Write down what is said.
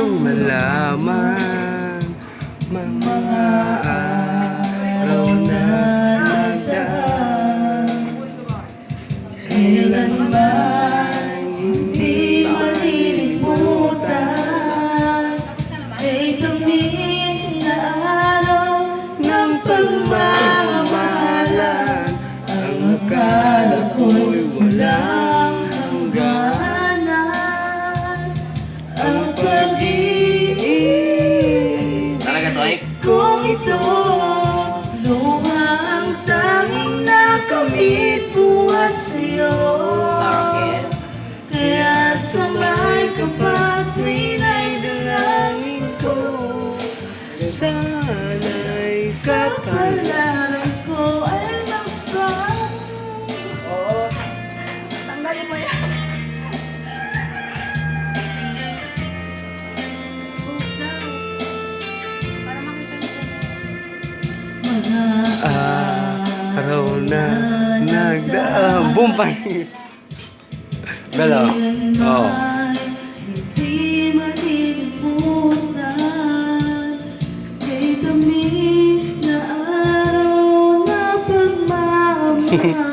nang malaman mga araw na nagdaan. Kailanman hindi malilimutan ay tamis na araw ng Pagmamahalan, ang akala ko'y walang hangganan. Ang pag-ibig Talaga to ay? kong ito, lumang tanging nakamit buhat sa'yo. Sakit. Kaya sabay ka pa tuwing ay dalangin ko. Sana'y kapalaran ko ay magpapalala. Oo. Tanggalin mo yan. Para makita nyo. Araw na nagdaan. Boom! Panis! Galaw. Oo. Hindi malilimutan ay tamis na araw na pagmamahal.